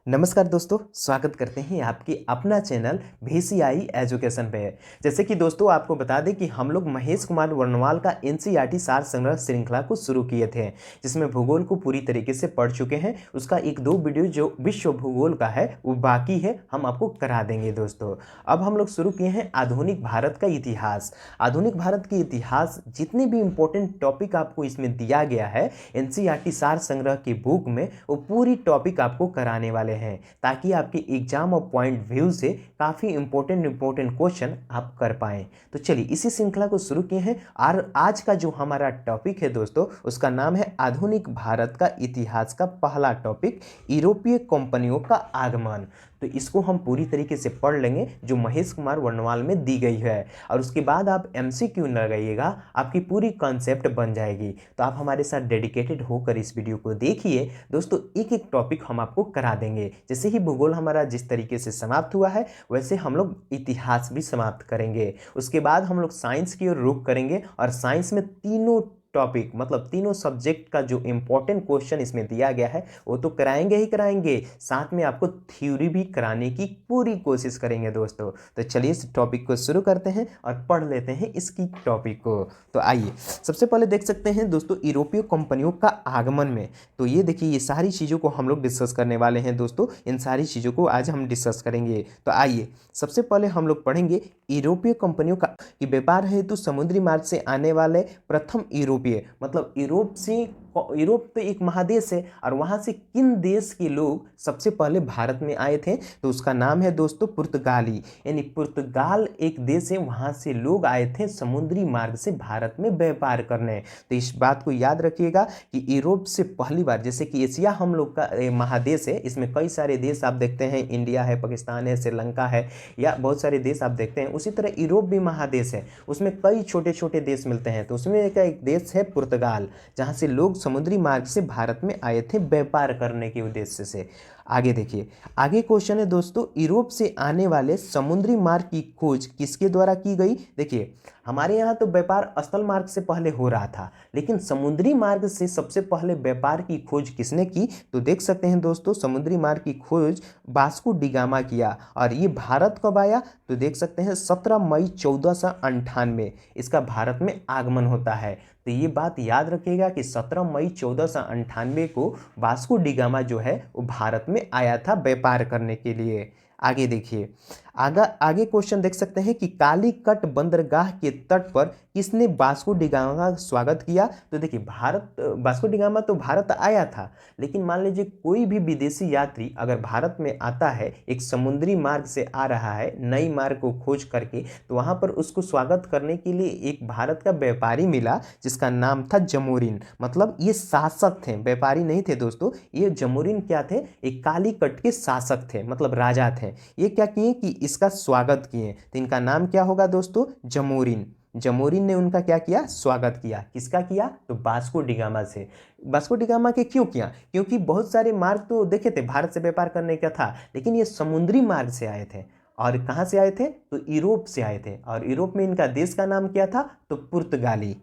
नमस्कार दोस्तों, स्वागत करते हैं आपके अपना चैनल VCI एजुकेशन पे। जैसे कि दोस्तों आपको बता दें कि हम लोग महेश कुमार वर्णवाल का NCERT सार संग्रह श्रृंखला को शुरू किए थे, जिसमें भूगोल को पूरी तरीके से पढ़ चुके हैं। उसका एक दो वीडियो जो विश्व भूगोल का है वो बाकी है, हम आपको करा देंगे दोस्तों। अब हम लोग शुरू किए हैं आधुनिक भारत का इतिहास। आधुनिक भारत के इतिहास जितने भी इंपॉर्टेंट टॉपिक आपको इसमें दिया गया है NCERT सार संग्रह की बुक में, वो पूरी टॉपिक आपको कराने वाले हैं, ताकि आपके एग्जाम और पॉइंट व्यू से काफ़ी इंपॉर्टेंट क्वेश्चन आप कर पाएं। तो चलिए इसी श्रृंखला को शुरू किए हैं और आज का जो हमारा टॉपिक है दोस्तों, उसका नाम है आधुनिक भारत का इतिहास का पहला टॉपिक, यूरोपीय कंपनियों का आगमन। तो इसको हम पूरी तरीके से पढ़ लेंगे जो महेश कुमार वर्णवाल में दी गई है, और उसके बाद आप MCQ लगाइएगा, आपकी पूरी कॉन्सेप्ट बन जाएगी। तो आप हमारे साथ डेडिकेटेड होकर इस वीडियो को देखिए दोस्तों। एक एक टॉपिक हम आपको करा देंगे। जैसे ही भूगोल हमारा जिस तरीके से समाप्त हुआ है, वैसे हम लोग इतिहास भी समाप्त करेंगे। उसके बाद हम लोग साइंस की ओर रुख करेंगे, और साइंस में तीनों टॉपिक मतलब तीनों सब्जेक्ट का जो इंपॉर्टेंट क्वेश्चन इसमें दिया गया है वो तो कराएंगे ही कराएंगे, साथ में आपको थ्योरी भी कराने की पूरी कोशिश करेंगे दोस्तों। तो चलिए इस टॉपिक को शुरू करते हैं और पढ़ लेते हैं इसकी टॉपिक को। तो आइए सबसे पहले देख सकते हैं दोस्तों, यूरोपीय कंपनियों का आगमन में। तो ये देखिए, ये सारी चीज़ों को हम लोग डिस्कस करने वाले हैं दोस्तों। इन सारी चीज़ों को आज हम डिस्कस करेंगे। तो आइए सबसे पहले हम लोग पढ़ेंगे यूरोपीय कंपनियों का कि व्यापार हेतु समुद्री मार्ग से आने वाले प्रथम यूरोपीय, मतलब यूरोप तो एक महादेश है, और वहाँ से किन देश के लोग सबसे पहले भारत में आए थे, तो उसका नाम है दोस्तों पुर्तगाली। यानी पुर्तगाल एक देश है, वहाँ से लोग आए थे समुद्री मार्ग से भारत में व्यापार करने। तो इस बात को याद रखिएगा कि यूरोप से पहली बार, जैसे कि एशिया हम लोग का महादेश है, इसमें कई सारे देश आप देखते हैं, इंडिया है, पाकिस्तान है, श्रीलंका है, या बहुत सारे देश आप देखते हैं। उसी तरह यूरोप भी महादेश है, उसमें कई छोटे छोटे देश मिलते हैं। तो उसमें एक देश है पुर्तगाल, जहाँ से लोग समुद्री मार्ग से भारत में आए थे व्यापार करने के उद्देश्य से। आगे देखिए, आगे क्वेश्चन है दोस्तों, यूरोप से आने वाले समुद्री मार्ग की खोज किसके द्वारा की गई। देखिए, हमारे यहाँ तो व्यापार स्थल मार्ग से पहले हो रहा था, लेकिन समुद्री मार्ग से सबसे पहले व्यापार की खोज किसने की, तो देख सकते हैं दोस्तों, समुद्री मार्ग की खोज वास्को डी गामा किया। और ये भारत कब आया, तो देख सकते हैं 17 मई 1498 इसका भारत में आगमन होता है। तो ये बात याद रखिएगा कि 17 मई 1498 को वास्को डी गामा जो है वो भारत में आया था व्यापार करने के लिए। आगे देखिए, आगे क्वेश्चन देख सकते हैं कि कालीकट बंदरगाह के तट पर किसने वास्को डी गामा का स्वागत किया। तो देखिए, वास्को डी गामा तो भारत आया था, लेकिन मान लीजिए कोई भी विदेशी यात्री अगर भारत में आता है, एक समुद्री मार्ग से आ रहा है नई मार्ग को खोज करके, तो वहाँ पर उसको स्वागत करने के लिए एक भारत का व्यापारी मिला जिसका नाम था जमोरिन। मतलब ये शासक थे, व्यापारी नहीं थे दोस्तों। ये जमोरिन क्या थे, एक कालीकट के शासक थे, मतलब राजा थे। ये क्या किए कि इसका स्वागत किए, तो इनका नाम क्या होगा दोस्तों, जमोरिन। जमोरिन ने उनका क्या किया, स्वागत किया। किसका किया, तो वास्को डी गामा से। वास्को डी गामा के क्यों किया, क्योंकि बहुत सारे मार्ग तो देखे थे भारत से व्यापार करने का था, लेकिन ये समुद्री मार्ग से आए थे। और कहाँ से आए थे, तो यूरोप से आए थे, और यूरोप में इनका देश का नाम क्या था, तो पुर्तगाली।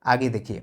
आगे देखिए,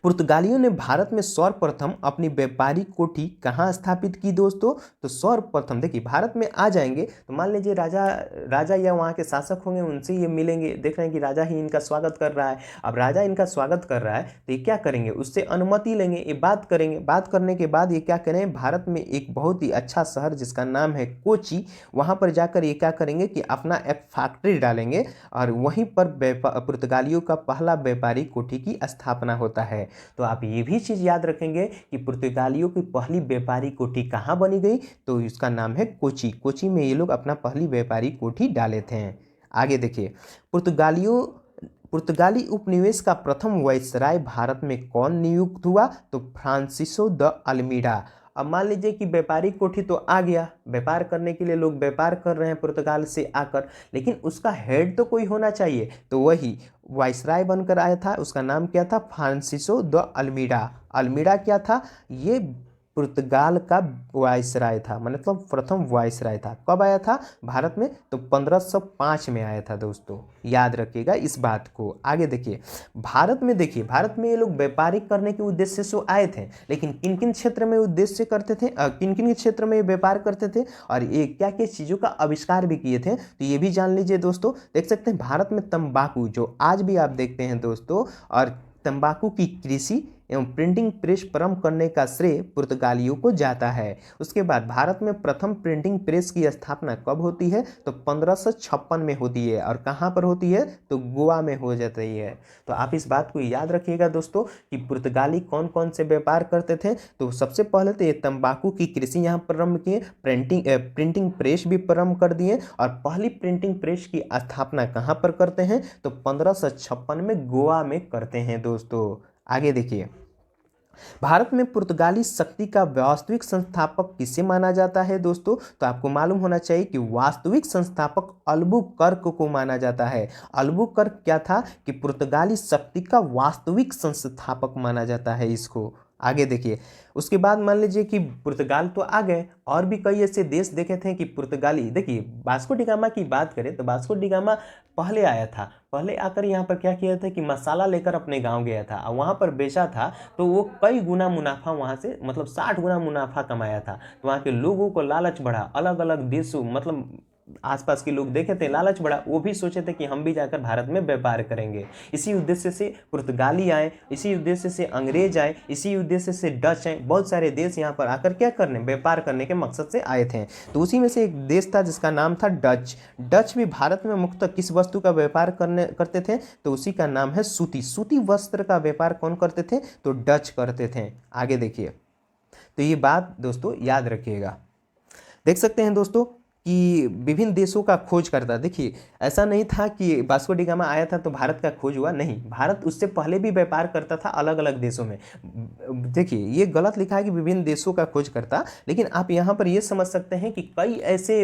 पुर्तगालियों ने भारत में सर्वप्रथम अपनी व्यापारिक कोठी कहाँ स्थापित की दोस्तों, तो सर्वप्रथम देखिए, भारत में आ जाएंगे तो मान लीजिए राजा या वहाँ के शासक होंगे, उनसे ये मिलेंगे, देख रहे हैं कि राजा ही इनका स्वागत कर रहा है। अब राजा इनका स्वागत कर रहा है तो ये क्या करेंगे, उससे अनुमति लेंगे, ये बात करेंगे। बात करने के बाद ये क्या करें, भारत में एक बहुत ही अच्छा शहर जिसका नाम है कोची, वहाँ पर जाकर ये क्या करेंगे कि अपना एक फैक्ट्री डालेंगे, और वहीं पर पुर्तगालियों का पहला व्यापारिक कोठी की स्थापना होता है। तो आप ये भी चीज याद रखेंगे कि पुर्तगालियों की पहली व्यापारी कोठी कहाँ बनी गई, तो इसका नाम है कोची। कोची में ये लोग अपना पहली व्यापारी कोठी डाले थे। आगे देखिए, पुर्तगाली उपनिवेश का प्रथम वायसराय भारत में कौन नियुक्त हुआ, तो फ्रांसिसो द अल्मीडा। अब मान लीजिए कि व्यापारिक कोठी तो आ गया, व्यापार करने के लिए लोग व्यापार कर रहे हैं पुर्तगाल से आकर, लेकिन उसका हेड तो कोई होना चाहिए, तो वही वायसराय बनकर आया था। उसका नाम क्या था, फ्रांसिसो द अल्मीडा। अल्मीडा क्या था, ये पुर्तगाल का वायसराय था, मतलब प्रथम वायसराय था। कब आया था भारत में? तो 1505 में आया था दोस्तों, याद रखिएगा इस बात को। आगे देखिए, भारत में देखिए, भारत में ये लोग व्यापारिक करने के उद्देश्य से आए थे, लेकिन किन किन क्षेत्र में उद्देश्य करते थे, किन किन क्षेत्र में ये व्यापार करते थे और ये क्या क्या चीज़ों का आविष्कार भी किए थे, तो ये भी जान लीजिए दोस्तों। देख सकते हैं भारत में तंबाकू, जो आज भी आप देखते हैं दोस्तों, और तंबाकू की कृषि एवं प्रिंटिंग प्रेस प्रारंभ करने का श्रेय पुर्तगालियों को जाता है। उसके बाद भारत में प्रथम प्रिंटिंग प्रेस की स्थापना कब होती है? तो 1556 में होती है। और कहाँ पर होती है? तो गोवा में हो जाती है। तो आप इस बात को याद रखिएगा दोस्तों कि पुर्तगाली कौन कौन से व्यापार करते थे। तो सबसे पहले तो ये तंबाकू की कृषि यहाँ प्रारंभ किए, प्रिंटिंग प्रेस भी प्रारंभ कर दिए। और पहली प्रिंटिंग प्रेस की स्थापना कहाँ पर करते हैं? तो 1556 में गोवा में करते हैं दोस्तों। आगे देखिए, भारत में पुर्तगाली शक्ति का वास्तविक संस्थापक किसे माना जाता है दोस्तों? तो आपको मालूम होना चाहिए कि वास्तविक संस्थापक अल्बुकर्क को माना जाता है। अल्बुकर्क क्या था कि पुर्तगाली शक्ति का वास्तविक संस्थापक माना जाता है इसको। आगे देखिए, उसके बाद मान लीजिए कि पुर्तगाल तो आ गए, और भी कई ऐसे देश देखे थे कि पुर्तगाली, देखिए वास्को डी गामा की बात करें तो वास्को डी गामा पहले आया था। पहले आकर यहाँ पर क्या किया था कि मसाला लेकर अपने गांव गया था और वहाँ पर बेचा था, तो वो कई गुना मुनाफा वहाँ से, मतलब 60 गुना मुनाफा कमाया था। तो वहाँ के लोगों को लालच बढ़ा, अलग अलग देशों, मतलब आसपास के लोग देखे थे, लालच बढ़ा, वो भी सोचे थे कि हम भी जाकर भारत में व्यापार करेंगे। इसी उद्देश्य से पुर्तगाली आए, इसी उद्देश्य से अंग्रेज आए, इसी उद्देश्य से डच आए। बहुत सारे देश यहाँ पर आकर क्या करने, व्यापार करने के मकसद से आए थे। तो उसी में से एक देश था जिसका नाम था डच। डच भी भारत में मुख्यतः किस वस्तु का व्यापार करते थे? तो उसी का नाम है सूती। सूती वस्त्र का व्यापार कौन करते थे? तो डच करते थे। आगे देखिए, तो ये बात दोस्तों याद रखिएगा। देख सकते हैं दोस्तों कि विभिन्न देशों का खोज करता। देखिए, ऐसा नहीं था कि वास्को डी गामा आया था तो भारत का खोज हुआ, नहीं, भारत उससे पहले भी व्यापार करता था अलग अलग देशों में। देखिए, ये गलत लिखा है कि विभिन्न देशों का खोज करता, लेकिन आप यहाँ पर ये समझ सकते हैं कि कई ऐसे,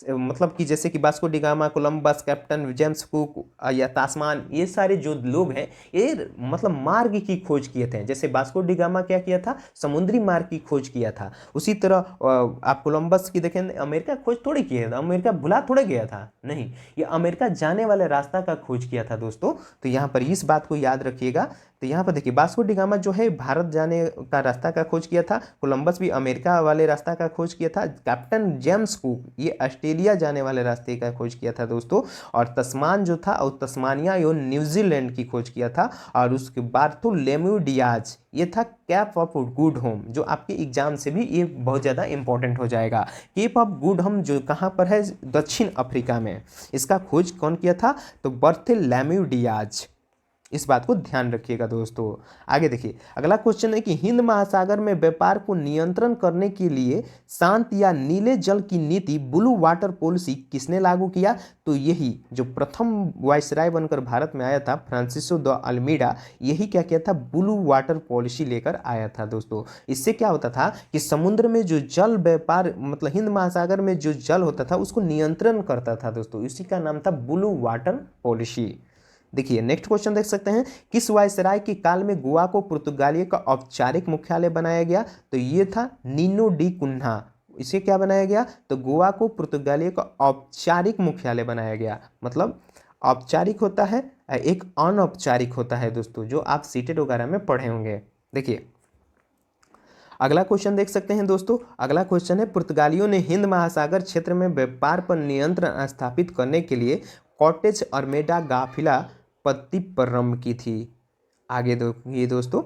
मतलब कि जैसे कि Vasco D gamma, Columbus, captain James cook या तास्मान, ये सारे जो लोग हैं ये मतलब मार्ग की खोज किए थे। जैसे वास्को डी गामा क्या किया था? समुद्री मार्ग की खोज किया था। उसी तरह आप कोलंबस की देखें, अमेरिका खोज थोड़ी किया था, अमेरिका भुला थोड़े गया था, नहीं, ये अमेरिका जाने वाले रास्ता का खोज किया था दोस्तों। तो यहाँ पर इस बात को याद रखिएगा। तो यहाँ पर देखिए, वास्को डी गामा जो है भारत जाने का रास्ता का खोज किया था, कोलंबस भी अमेरिका वाले रास्ता का खोज किया था, कैप्टन जेम्स कुक ये ऑस्ट्रेलिया जाने वाले रास्ते का खोज किया था दोस्तों, और तस्मान जो था, और तस्मानिया यो न्यूजीलैंड की खोज किया था। और उसके बाद तो लेम्यू डियाज, ये था केप ऑफ गुड होम, जो आपके एग्जाम से भी ये बहुत ज़्यादा इंपॉर्टेंट हो जाएगा। केप ऑफ गुड होम जो कहाँ पर है? दक्षिण अफ्रीका में। इसका खोज कौन किया था? तो बर्थेलेम्यू डियाज। इस बात को ध्यान रखिएगा दोस्तों। आगे देखिए, अगला क्वेश्चन है कि हिंद महासागर में व्यापार को नियंत्रण करने के लिए शांत या नीले जल की नीति, ब्लू वाटर पॉलिसी किसने लागू किया? तो यही जो प्रथम वायसराय बनकर भारत में आया था, फ्रांसिस्को द अल्मीडा, यही क्या किया था? ब्लू वाटर पॉलिसी लेकर आया था दोस्तों। इससे क्या होता था कि समुद्र में जो जल व्यापार, मतलब हिंद महासागर में जो जल होता था उसको नियंत्रण करता था दोस्तों, इसी का नाम था ब्लू वाटर पॉलिसी। देखिए, नेक्स्ट क्वेश्चन देख सकते हैं, किस वायसराय के काल में गोवा को पुर्तगालियों का औपचारिक मुख्यालय बनाया गया? तो ये था नीनो डी कुन्हा। इसे क्या बनाया गया? तो गोवा को पुर्तगालियों का औपचारिक मुख्यालय बनाया गया। मतलब औपचारिक होता है, एक अनौपचारिक होता है दोस्तों, जो आप सीटेट वगैरह में पढ़े होंगे। देखिए, अगला क्वेश्चन देख सकते हैं दोस्तों। अगला क्वेश्चन है, पुर्तगालियों ने हिंद महासागर क्षेत्र में व्यापार पर नियंत्रण स्थापित करने के लिए कॉटेज अर्मेडा गाफिला पत्ती प्रारंभ की थी। आगे ये दोस्तों,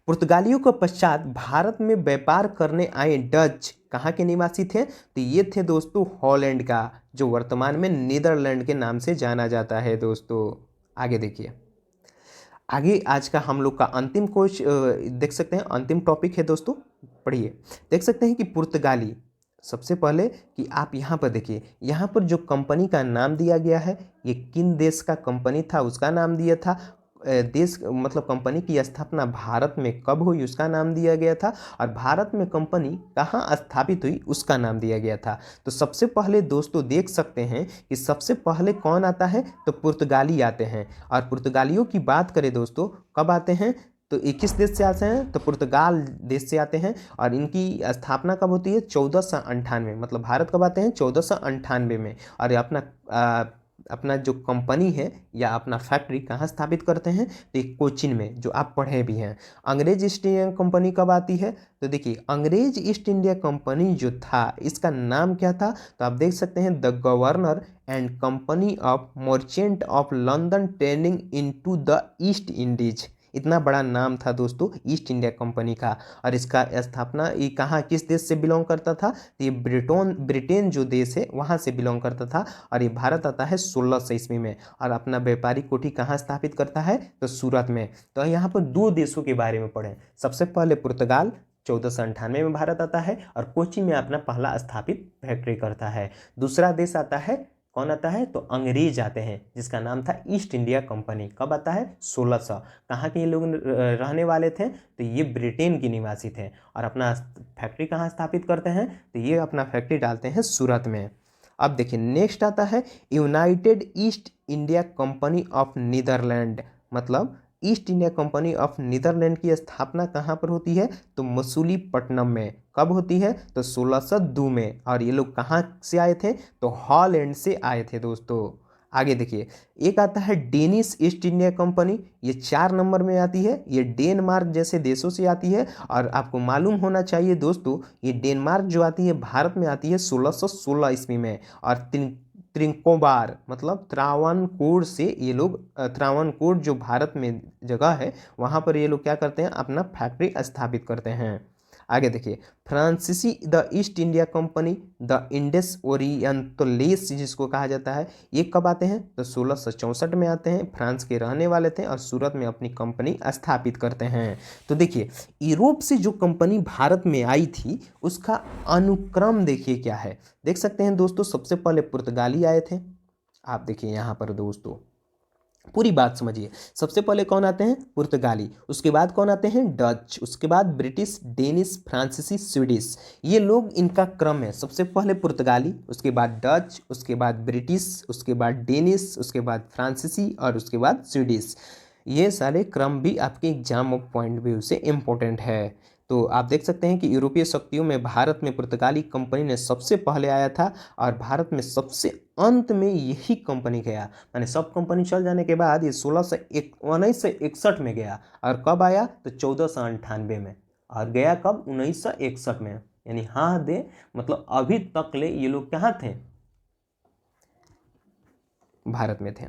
पुर्तगालियों के पश्चात भारत में व्यापार करने आए डच कहाँ के निवासी थे? तो ये थे दोस्तों हॉलैंड का, जो वर्तमान में नीदरलैंड के नाम से जाना जाता है दोस्तों। आगे देखिए, आगे आज का हम लोग का अंतिम देख सकते हैं, अंतिम टॉपिक है दोस्तों, पढ़िए। देख सकते हैं कि पुर्तगाली, सबसे पहले कि आप यहाँ पर देखिए, यहाँ पर जो कंपनी का नाम दिया गया है, ये किन देश का कंपनी था उसका नाम दिया था। देश मतलब कंपनी की स्थापना भारत में कब हुई उसका नाम दिया गया था, और भारत में कंपनी कहाँ स्थापित हुई उसका नाम दिया गया था। तो सबसे पहले दोस्तों देख सकते हैं कि सबसे पहले कौन आता है? तो पुर्तगाली आते हैं। और पुर्तगालियों की बात करें दोस्तों, कब आते हैं? तो ये किस देश से आते हैं? तो पुर्तगाल देश से आते हैं। और इनकी स्थापना कब होती है? 1498, मतलब भारत कब आते हैं? 1498 में। और ये अपना जो कंपनी है या अपना फैक्ट्री कहाँ स्थापित करते हैं? तो ये कोचीन में, जो आप पढ़े भी हैं। अंग्रेज ईस्ट इंडिया कंपनी कब आती है? तो देखिए, अंग्रेज ईस्ट इंडिया कंपनी जो था, इसका नाम क्या था? तो आप देख सकते हैं, the governor and company of merchant of London trading into the east Indies. इतना बड़ा नाम था दोस्तों ईस्ट इंडिया कंपनी का। और इसका स्थापना ये कहाँ, किस देश से बिलोंग करता था? तो ये ब्रिटेन जो देश है वहाँ से बिलोंग करता था। और ये भारत आता है 1600 ईस्वी में। और अपना व्यापारिक कोठी कहाँ स्थापित करता है? तो सूरत में। तो यहाँ पर दो देशों के बारे में पढ़ें। सबसे पहले पुर्तगाल 1498 में भारत आता है और कोची में अपना पहला स्थापित फैक्ट्री करता है। दूसरा देश आता है, कौन आता है? तो अंग्रेज आते हैं, जिसका नाम था ईस्ट इंडिया कंपनी। कब आता है? 1600। कहाँ के ये लोग रहने वाले थे? तो ये ब्रिटेन के निवासी थे। और अपना फैक्ट्री कहाँ स्थापित करते हैं? तो ये अपना फैक्ट्री डालते हैं सूरत में। अब देखिए, नेक्स्ट आता है United East India Company of Netherland. मतलब East India Company of Netherland की स्थापना कहाँ पर होती है? तो मसूलीपट्टनम में। कब होती है? तो 1602 में। और ये लोग कहाँ से आए थे? तो हॉलैंड से आए थे दोस्तों। आगे देखिए, एक आता है डेनिश ईस्ट इंडिया कंपनी। ये 4 नंबर में आती है। ये डेनमार्क जैसे देशों से आती है। और आपको मालूम होना चाहिए दोस्तों, ये डेनमार्क जो आती है भारत में आती है 1616 ईस्वी में। और त्रिंकोबार मतलब त्रावणकोर से ये लोग, त्रावणकोर जो भारत में जगह है, वहाँ पर ये लोग क्या करते हैं? अपना फैक्ट्री स्थापित करते हैं। आगे देखिए, फ्रांसीसी द ईस्ट इंडिया कंपनी, द इंडस ओरिएंटलेस जिसको कहा जाता है, ये कब आते हैं? तो 1664 में आते हैं। फ्रांस के रहने वाले थे और सूरत में अपनी कंपनी स्थापित करते हैं। तो देखिए, यूरोप से जो कंपनी भारत में आई थी, उसका अनुक्रम देखिए क्या है। देख सकते हैं दोस्तों, सबसे पहले पुर्तगाली आए थे। आप देखिए यहाँ पर दोस्तों, पूरी बात समझिए। सबसे पहले कौन आते हैं? पुर्तगाली। उसके बाद कौन आते हैं? डच। उसके बाद ब्रिटिश, डेनिश, फ्रांसीसी, स्वीडिश। ये लोग, इनका क्रम है। सबसे पहले पुर्तगाली, उसके बाद डच, उसके बाद ब्रिटिश, उसके बाद डेनिश, उसके बाद फ्रांसीसी और उसके बाद स्वीडिश। ये सारे क्रम भी आपके एग्जाम ऑफ पॉइंट व्यू से इम्पोर्टेंट है। तो आप देख सकते हैं कि यूरोपीय शक्तियों में भारत में पुर्तगाली कंपनी ने सबसे पहले आया था। और भारत में सबसे अंत में यही कंपनी गया। माने सब कंपनी चल जाने के बाद ये 1961 में गया। और कब आया? तो 1498 में। और गया कब? 1961 में। यानी हाँ दे, मतलब अभी तक ले ये लोग कहाँ थे? भारत में थे।